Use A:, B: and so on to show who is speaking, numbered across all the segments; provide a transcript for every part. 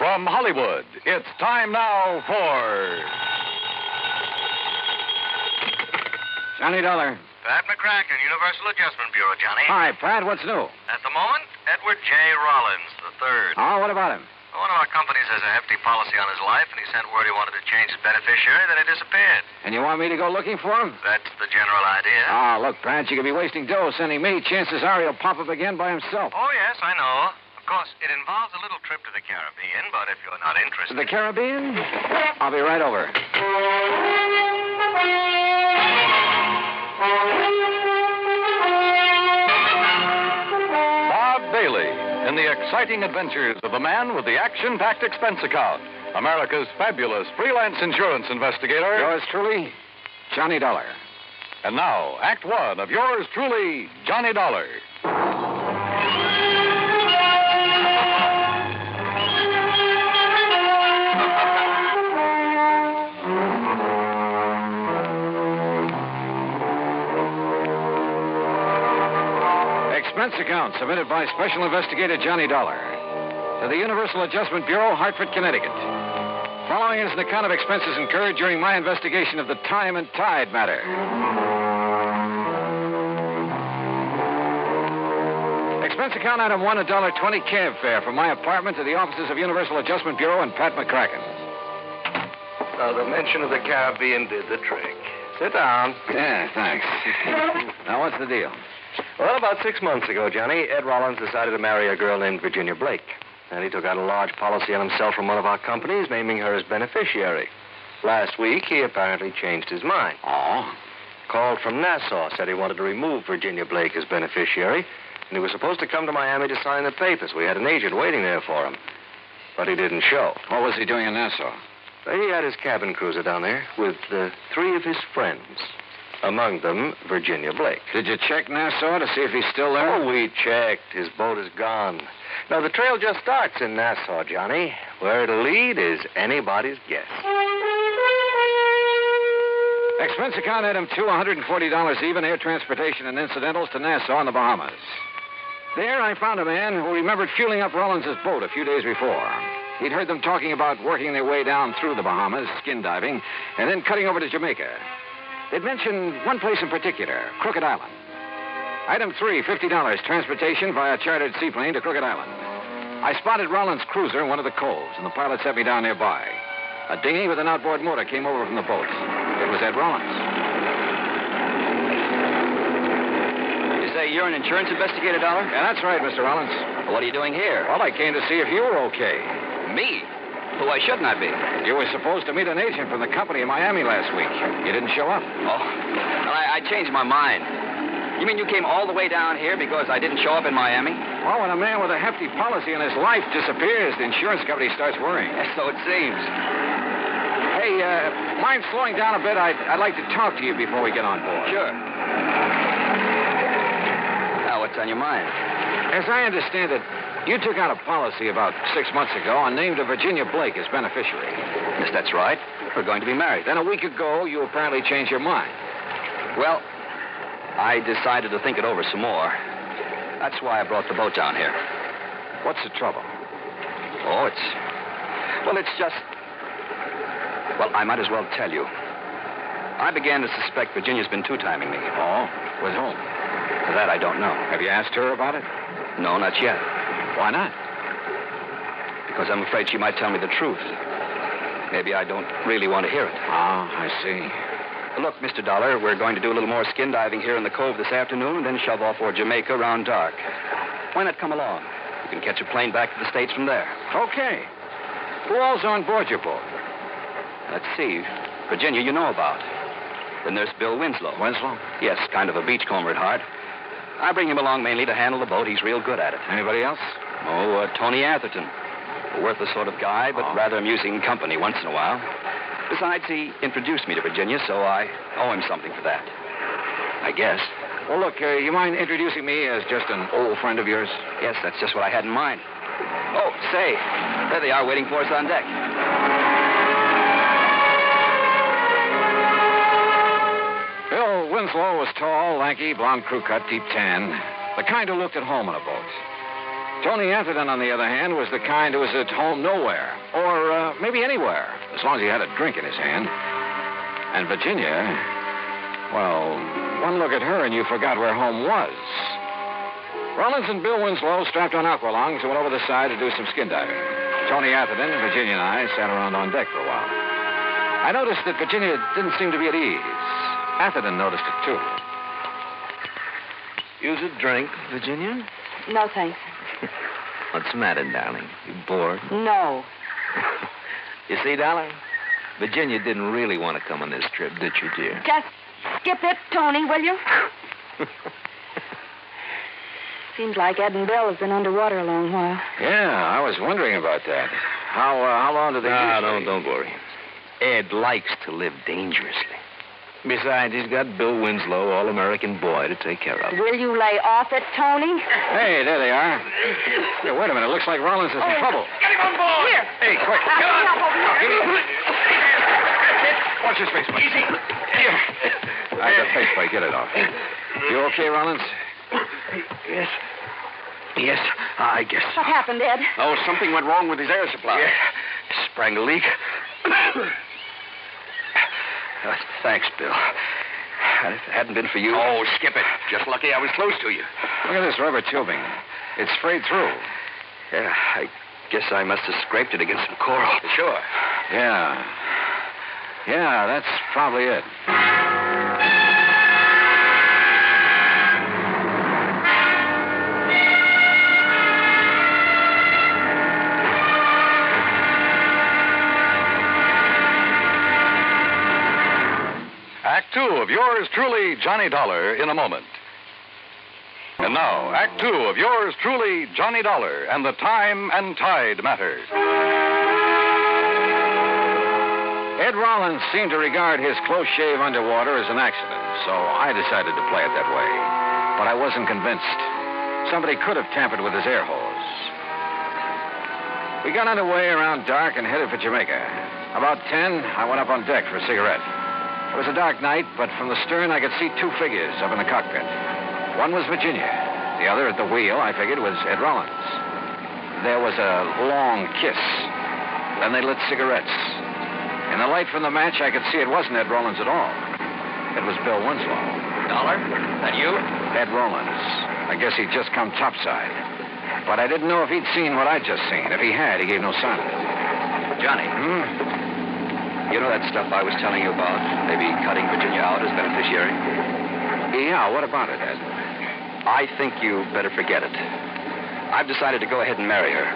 A: From Hollywood, it's time now for...
B: Johnny Dollar.
C: Pat McCracken, Universal Adjustment Bureau, Johnny.
B: Hi, Pat. What's new?
C: At the moment, Edward J. Rollins III.
B: Oh, what about him?
C: One of our companies has a hefty policy on his life, and he sent word he wanted to change his beneficiary, then he disappeared.
B: And you want me to go looking for him?
C: That's the general idea.
B: Oh, look, Pat, you could be wasting dough sending me. Chances are he'll pop up again by himself.
C: Oh, yes, I know. Of course, it involves a little trip to the Caribbean, but if you're not interested...
B: The Caribbean? I'll be right over.
A: Bob Bailey in the exciting adventures of the man with the action-packed expense account. America's fabulous freelance insurance investigator.
B: Yours truly, Johnny Dollar.
A: And now, Act One of yours truly, Johnny Dollar.
B: Expense account submitted by Special Investigator Johnny Dollar to the Universal Adjustment Bureau, Hartford, Connecticut. Following is an account of expenses incurred during my investigation of the Time and Tide matter. Expense account item 1, $1.20 cab fare from my apartment to the offices of Universal Adjustment Bureau and Pat McCracken.
C: Now, the mention of the Caribbean did the trick. Sit down.
B: Yeah, thanks. Now, what's the deal?
C: Well, about 6 months ago, Johnny, Ed Rollins decided to marry a girl named Virginia Blake. And he took out a large policy on himself from one of our companies, naming her as beneficiary. Last week, he apparently changed his mind.
B: Oh?
C: Called from Nassau, said he wanted to remove Virginia Blake as beneficiary, and he was supposed to come to Miami to sign the papers. We had an agent waiting there for him. But he didn't show.
B: What was he doing in Nassau?
C: He had his cabin cruiser down there with 3 of his friends. Among them, Virginia Blake.
B: Did you check Nassau to see if he's still there?
C: Oh, we checked. His boat is gone. Now, the trail just starts in Nassau, Johnny. Where it'll lead is anybody's guess.
B: Expense account item 2, $140 even, air transportation and incidentals to Nassau in the Bahamas. There, I found a man who remembered fueling up Rollins' boat a few days before. He'd heard them talking about working their way down through the Bahamas, skin diving, and then cutting over to Jamaica. They'd mentioned one place in particular, Crooked Island. Item 3, $50, transportation via chartered seaplane to Crooked Island. I spotted Rollins' cruiser in one of the coves, and the pilot set me down nearby. A dinghy with an outboard motor came over from the boat. It was Ed Rollins.
D: You say you're an insurance investigator, Dollar?
B: Yeah, that's right, Mr. Rollins.
D: Well, what are you doing here?
B: Well, I came to see if you were okay.
D: Me? Well, why shouldn't I be?
B: You were supposed to meet an agent from the company in Miami last week. You didn't show up.
D: Oh, well, I changed my mind. You mean you came all the way down here because I didn't show up in Miami?
B: Well, when a man with a hefty policy in his life disappears, the insurance company starts worrying.
D: Yes, so it seems.
B: Hey, mind slowing down a bit? I'd like to talk to you before we get on board.
D: Sure. Now, what's on your mind?
B: As I understand it, you took out a policy about 6 months ago and named a Virginia Blake as beneficiary.
D: Yes, that's right. We're going to be married.
B: Then a week ago, you apparently changed your mind.
D: Well, I decided to think it over some more. That's why I brought the boat down here.
B: What's the trouble?
D: Oh, it's just... Well, I might as well tell you. I began to suspect Virginia's been two-timing me.
B: Oh? With whom?
D: That I don't know.
B: Have you asked her about it?
D: No, not yet.
B: Why not?
D: Because I'm afraid she might tell me the truth. Maybe I don't really want to hear it.
B: Ah, I see.
D: Look, Mr. Dollar, we're going to do a little more skin diving here in the cove this afternoon and then shove off for Jamaica around dark. Why not come along? You can catch a plane back to the States from there.
B: Okay. Who all's on board your boat?
D: Let's see. Virginia, you know about. Then there's Bill Winslow.
B: Winslow?
D: Yes, kind of a beachcomber at heart. I bring him along mainly to handle the boat. He's real good at it.
B: Anybody else?
D: Oh, Tony Atherton. A worthless sort of guy, but rather amusing company once in a while. Besides, he introduced me to Virginia, so I owe him something for that. I guess.
B: Well, look, you mind introducing me as just an old friend of yours?
D: Yes, that's just what I had in mind. Oh, say, there they are waiting for us on deck.
B: Bill Winslow was tall, lanky, blonde crew cut, deep tan. The kind who looked at home on a boat. Tony Atherton, on the other hand, was the kind who was at home nowhere, or maybe anywhere, as long as he had a drink in his hand. And Virginia, well, one look at her and you forgot where home was. Rollins and Bill Winslow strapped on aqualongs and went over the side to do some skin diving. Tony Atherton, Virginia, and I sat around on deck for a while. I noticed that Virginia didn't seem to be at ease. Atherton noticed it, too.
C: Use a drink, Virginia?
E: No, thanks.
C: What's the matter, darling? You bored?
E: No.
C: You see, darling, Virginia didn't really want to come on this trip, did you, dear?
E: Just skip it, Tony, will you? Seems like Ed and Bill have been underwater a long while.
B: Yeah, I was wondering about that. How long do they usually...
C: don't worry. Ed likes to live dangerously. Besides, he's got Bill Winslow, all-American boy, to take care of.
E: Will you lay off it, Tony?
B: Hey, there they are. Hey, wait a minute. Looks like Rollins is in trouble.
E: Get him on board! Here.
B: Hey, quick.
E: Get on.
B: Watch his face, please. Easy. Here. The face plate. Get it off. You okay, Rollins?
C: Yes. Yes, I guess.
E: What happened, Ed?
B: Oh, something went wrong with his air supply.
C: Yeah. Sprang a leak. Thanks, Bill. If it hadn't been for you...
D: Oh, skip it. Just lucky I was close to you.
B: Look at this rubber tubing. It's frayed through.
C: Yeah, I guess I must have scraped it against some coral.
D: Sure.
B: Yeah. Yeah, that's probably it.
A: Act Two of yours truly, Johnny Dollar, in a moment. And now, Act Two of yours truly, Johnny Dollar, and the Time and Tide Matter.
B: Ed Rollins seemed to regard his close shave underwater as an accident, so I decided to play it that way. But I wasn't convinced. Somebody could have tampered with his air hose. We got underway around dark and headed for Jamaica. About 10, I went up on deck for a cigarette. It was a dark night, but from the stern I could see two figures up in the cockpit. One was Virginia. The other at the wheel, I figured, was Ed Rollins. There was a long kiss. Then they lit cigarettes. In the light from the match, I could see it wasn't Ed Rollins at all. It was Bill Winslow.
D: Dollar? That you?
B: Ed Rollins. I guess he'd just come topside. But I didn't know if he'd seen what I'd just seen. If he had, he gave no sign.
D: Johnny. You know that stuff I was telling you about? Maybe cutting Virginia out as beneficiary?
B: Yeah, what about it, Ed?
D: I think you better forget it. I've decided to go ahead and marry her.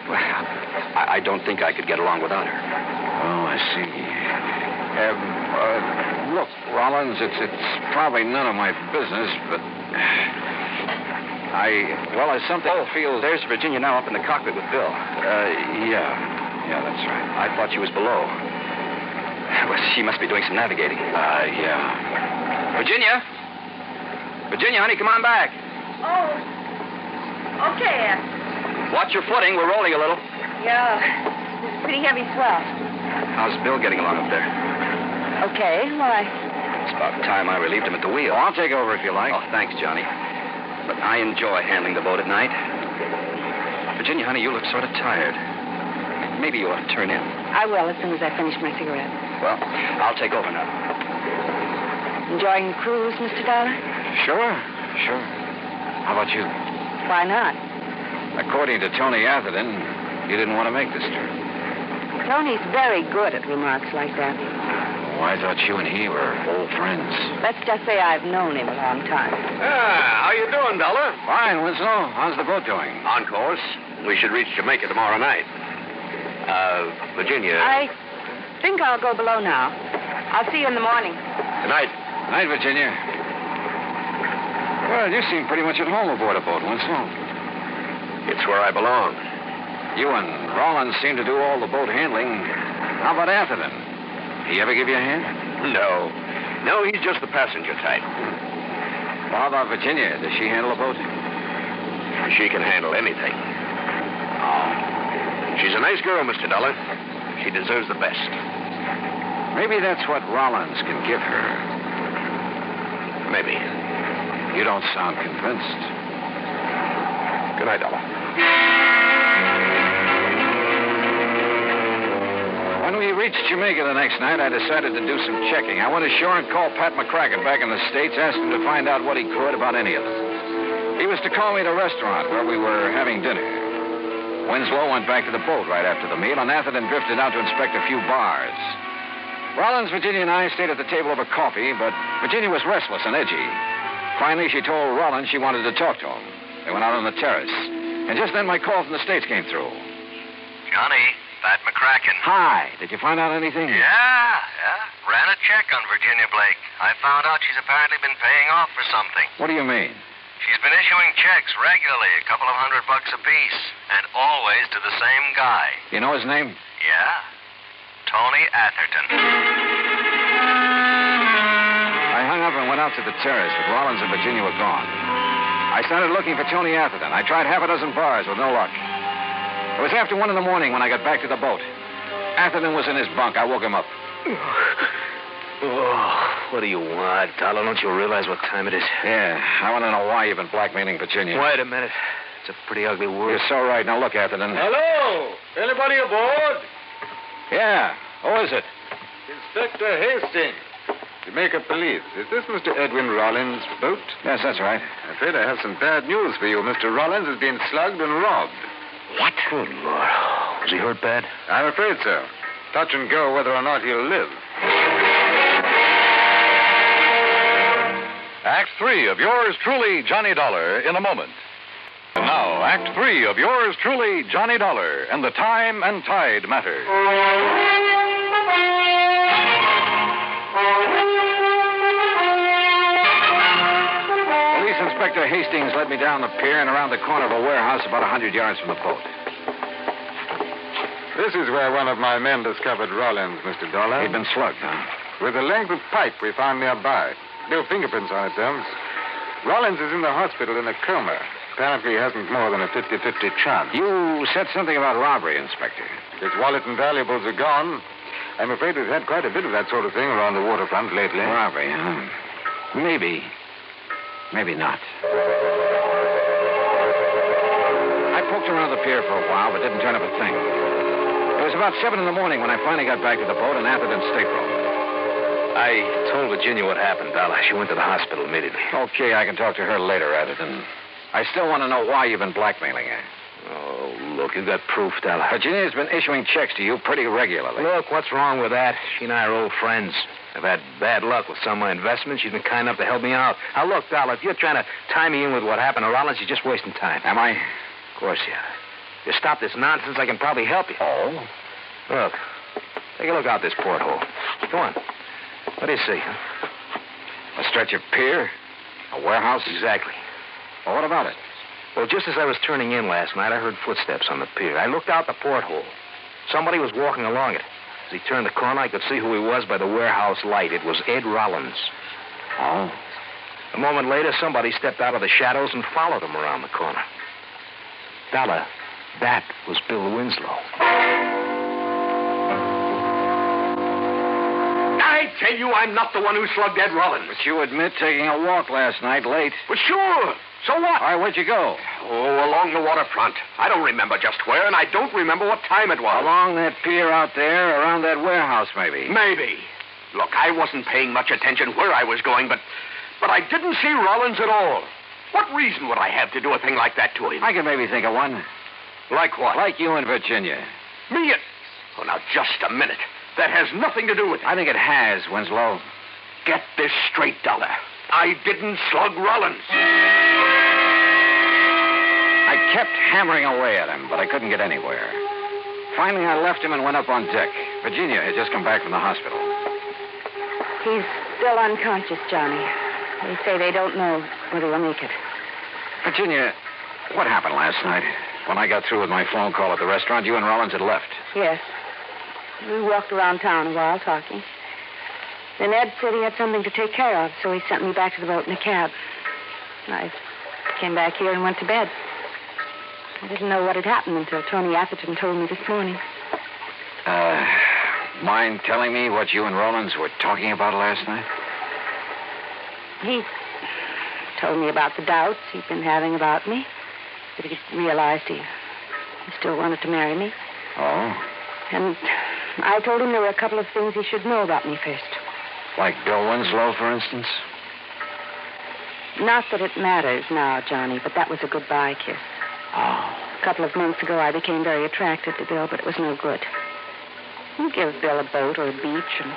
D: Well, I don't think I could get along without her.
B: Oh, I see. Look, Rollins, it's probably none of my business, but there's something I feel...
D: There's Virginia now up in the cockpit with Bill.
B: Yeah. Yeah, that's right.
D: I thought she was below. Well, she must be doing some navigating.
B: Yeah.
D: Virginia? Virginia, honey, come on back.
E: Oh. Okay, Ed.
D: Watch your footing. We're rolling a little.
E: Yeah. Pretty heavy swell.
D: How's Bill getting along up there?
E: Okay, why?
D: It's about time I relieved him at the wheel.
B: Oh, I'll take over if you like.
D: Oh, thanks, Johnny. But I enjoy handling the boat at night. Virginia, honey, you look sort of tired. Maybe you ought to turn in.
E: I will as soon as I finish my cigarette.
D: Well, I'll take over now.
E: Enjoying the cruise, Mr. Dollar?
B: Sure. How about you?
E: Why not?
B: According to Tony Atherton, you didn't want to make this trip.
E: Tony's very good at remarks like that.
B: Oh, I thought you and he were old friends.
E: Let's just say I've known him a long time.
C: How you doing, Dollar?
B: Fine, Winslow. How's the boat doing?
C: On course. We should reach Jamaica tomorrow night. Virginia.
E: I think I'll go below now. I'll see you in the morning.
C: Good night.
B: Night, Virginia. Well, you seem pretty much at home aboard a boat, Winslow.
C: It's where I belong.
B: You and Rollins seem to do all the boat handling. How about Atherton? He ever give you a hand?
C: No, he's just the passenger type.
B: Well, how about Virginia? Does she handle a boat?
C: She can handle anything.
B: Oh.
C: She's a nice girl, Mr. Dollar. She deserves the best.
B: Maybe that's what Rollins can give her.
C: Maybe.
B: You don't sound convinced.
C: Good night, Dollar.
B: When we reached Jamaica the next night, I decided to do some checking. I went ashore and called Pat McCracken back in the States, asked him to find out what he could about any of them. He was to call me at a restaurant where we were having dinner. Winslow went back to the boat right after the meal, and Atherton drifted out to inspect a few bars. Rollins, Virginia, and I stayed at the table over coffee, but Virginia was restless and edgy. Finally, she told Rollins she wanted to talk to him. They went out on the terrace. And just then, my call from the States came through.
F: Johnny, Pat McCracken.
B: Hi. Did you find out anything?
F: Yeah. Ran a check on Virginia Blake. I found out she's apparently been paying off for something.
B: What do you mean?
F: She's been issuing checks regularly, a couple of $100 apiece, and always to the same guy.
B: You know his name?
F: Yeah. Tony Atherton.
B: I hung up and went out to the terrace, but Rollins and Virginia were gone. I started looking for Tony Atherton. I tried half a dozen bars with no luck. It was after 1 in the morning when I got back to the boat. Atherton was in his bunk. I woke him up.
C: Oh, what do you want, Dollar? Don't you realize what time it is?
B: Yeah, I want to know why you've been blackmailing Virginia.
C: Wait a minute. It's a pretty ugly world.
B: You're so right. Now look, Atherton.
G: Hello! Anybody aboard?
B: Yeah. Who is it?
G: Inspector Hastings, Jamaica Police. Is this Mr. Edwin Rollins' boat?
B: Yes, that's right.
G: I'm afraid I have some bad news for you. Mr. Rollins has been slugged and robbed.
C: What? Good Lord. Was he hurt bad?
G: I'm afraid so. Touch and go whether or not he'll live.
A: Act 3 of yours truly, Johnny Dollar, in a moment. And now, Act 3 of yours truly, Johnny Dollar, and the time and tide matter.
B: Police Inspector Hastings led me down the pier and around the corner of a warehouse about 100 yards from the boat.
G: This is where one of my men discovered Rollins, Mr. Dollar.
B: He'd been slugged, huh?
G: With a length of pipe we found nearby. No fingerprints on it, though. Rollins is in the hospital in a coma. Apparently he hasn't more than a 50-50 chance.
B: You said something about robbery, Inspector.
G: His wallet and valuables are gone. I'm afraid we've had quite a bit of that sort of thing around the waterfront lately.
B: Robbery, huh? Maybe. Maybe not. I poked around the pier for a while, but didn't turn up a thing. It was about 7 in the morning when I finally got back to the boat and Atherton's stateroom.
C: I told Virginia what happened, Dollar. She went to the hospital immediately.
B: Okay, I can talk to her later, Atherton. I still want to know why you've been blackmailing her.
C: Oh, look, you got proof, Dollar.
B: Virginia's been issuing checks to you pretty regularly.
C: Look, what's wrong with that? She and I are old friends. I've had bad luck with some of my investments. She's been kind enough to help me out. Now, look, Dollar, if you're trying to tie me in with what happened to Rollins, you're just wasting time.
B: Am I?
C: Of course you are. If you stop this nonsense, I can probably help you.
B: Oh?
C: Look, take a look out this porthole. Go on. What do you see, huh?
B: A stretch of pier? A warehouse?
C: Exactly.
B: Well, what about it?
C: Well, just as I was turning in last night, I heard footsteps on the pier. I looked out the porthole. Somebody was walking along it. As he turned the corner, I could see who he was by the warehouse light. It was Ed Rollins.
B: Oh?
C: A moment later, somebody stepped out of the shadows and followed him around the corner. Dollar, that was Bill Winslow.
F: I tell you, I'm not the one who slugged Ed Rollins.
B: But you admit taking a walk last night late.
F: Well, sure. So what?
B: All right, where'd you go?
F: Oh, along the waterfront. I don't remember just where, and I don't remember what time it was.
B: Along that pier out there, around that warehouse, maybe.
F: Maybe. Look, I wasn't paying much attention where I was going, but I didn't see Rollins at all. What reason would I have to do a thing like that to him?
B: I can maybe think of one.
F: Like what?
B: Like you and Virginia.
F: Me and... Oh, now, just a minute. That has nothing to do with it.
B: I think it has, Winslow.
F: Get this straight, Dollar. I didn't slug Rollins.
B: I kept hammering away at him, but I couldn't get anywhere. Finally, I left him and went up on deck. Virginia had just come back from the hospital.
E: He's still unconscious, Johnny. They say they don't know whether he'll make it.
B: Virginia, what happened last night? When I got through with my phone call at the restaurant, you and Rollins had left.
E: Yes. We walked around town a while talking. Then Ed said he had something to take care of, so he sent me back to the boat in a cab. I came back here and went to bed. I didn't know what had happened until Tony Atherton told me this morning.
B: Mind telling me what you and Rollins were talking about last night?
E: He told me about the doubts he'd been having about me. But he realized he still wanted to marry me.
B: Oh?
E: And I told him there were a couple of things he should know about me first.
B: Like Bill Winslow, for instance?
E: Not that it matters now, Johnny, but that was a goodbye kiss.
B: Oh.
E: A couple of months ago, I became very attracted to Bill, but it was no good. You give Bill a boat or a beach, and...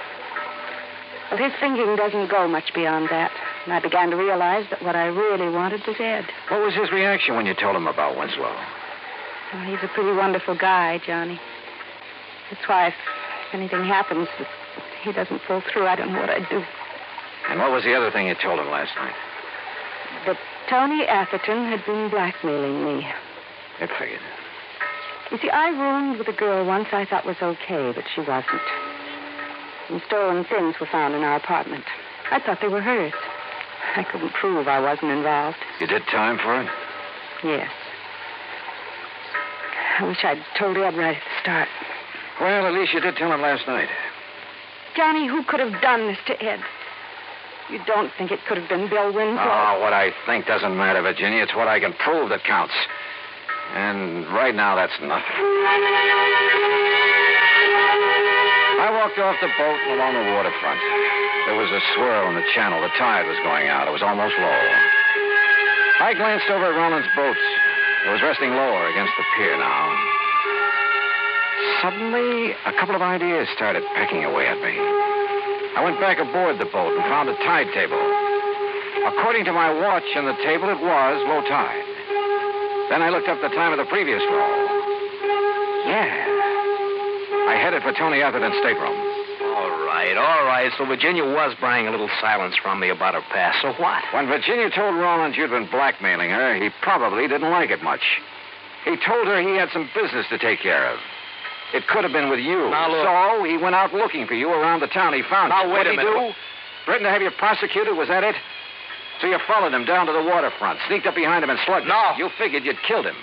E: Well, his thinking doesn't go much beyond that. And I began to realize that what I really wanted was Ed.
B: What was his reaction when you told him about Winslow?
E: Well, he's a pretty wonderful guy, Johnny. That's why if anything happens that he doesn't pull through, I don't know what I'd do.
B: And what was the other thing you told him last night?
E: That Tony Atherton had been blackmailing me.
B: It figured.
E: You see, I roomed with a girl once I thought was okay, but she wasn't. Some stolen things were found in our apartment. I thought they were hers. I couldn't prove I wasn't involved.
B: You did time for it?
E: Yes. I wish I'd told Ed right at the start.
B: Well, at least you did tell him last night.
E: Johnny, who could have done this to Ed? You don't think it could have been Bill Winslow?
B: Oh, what I think doesn't matter, Virginia. It's what I can prove that counts. And right now, that's nothing. I walked off the boat and along the waterfront. There was a swirl in the channel. The tide was going out. It was almost low. I glanced over at Rollins' boat. It was resting lower against the pier now. Suddenly, a couple of ideas started pecking away at me. I went back aboard the boat and found a tide table. According to my watch and the table, it was low tide. Then I looked up the time of the previous roll. Yeah. I headed for Tony Atherton's stateroom.
F: All right. So Virginia was buying a little silence from me about her past. So what?
B: When Virginia told Rollins you'd been blackmailing her, he probably didn't like it much. He told her he had some business to take care of. It could have been with you.
F: Now, look.
B: So he went out looking for you around the town. He found you.
F: Now, wait a minute.
B: What'd he do? Threatened to have you prosecuted? Was that it? So you followed him down to the waterfront, sneaked up behind him and slugged him.
F: No.
B: You figured you'd killed him.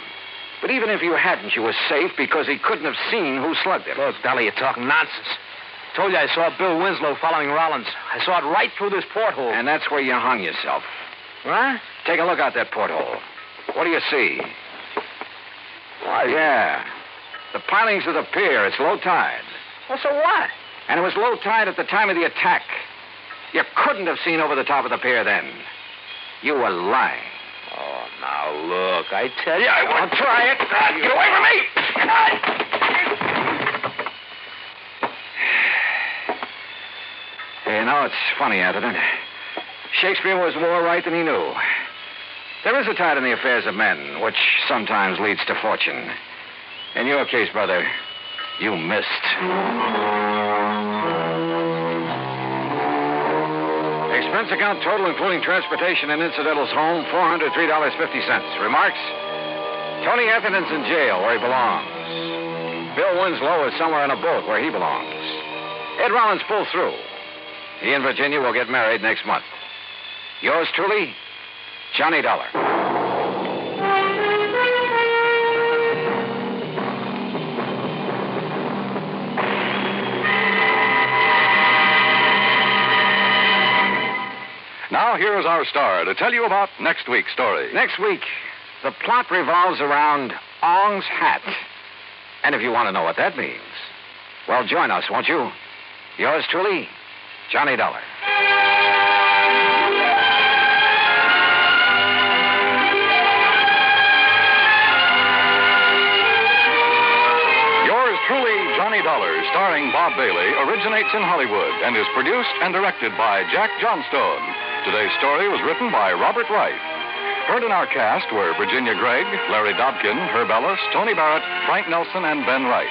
B: But even if you hadn't, you were safe because he couldn't have seen who slugged him.
F: Look, Dolly, you're talking nonsense. Told you I saw Bill Winslow following Rollins. I saw it right through this porthole.
B: And that's where you hung yourself.
F: Huh?
B: Take a look out that porthole. What do you see?
F: Why?
B: Yeah. The pilings of the pier. It's low tide.
F: Well, so what?
B: And it was low tide at the time of the attack. You couldn't have seen over the top of the pier then. You were lying.
F: Oh, now, look, I tell you, I won't
B: try it.
F: Get away from me!
B: You know, it's funny, Atherton. Shakespeare was more right than he knew. There is a tide in the affairs of men, which sometimes leads to fortune. In your case, brother, you missed. Expense account total, including transportation and incidentals home, $403.50. Remarks? Tony Atherton's in jail where he belongs. Bill Winslow is somewhere on a boat where he belongs. Ed Rollins pulled through. He and Virginia will get married next month. Yours truly, Johnny Dollar.
A: Now, here is our star to tell you about next week's story.
B: Next week, the plot revolves around Ong's hat. And if you want to know what that means, well, join us, won't you? Yours truly, Johnny Dollar.
A: Yours truly, Johnny Dollar, starring Bob Bailey, originates in Hollywood and is produced and directed by Jack Johnstone. Today's story was written by Robert Wright. Heard in our cast were Virginia Gregg, Larry Dobkin, Herb Ellis, Tony Barrett, Frank Nelson, and Ben Wright.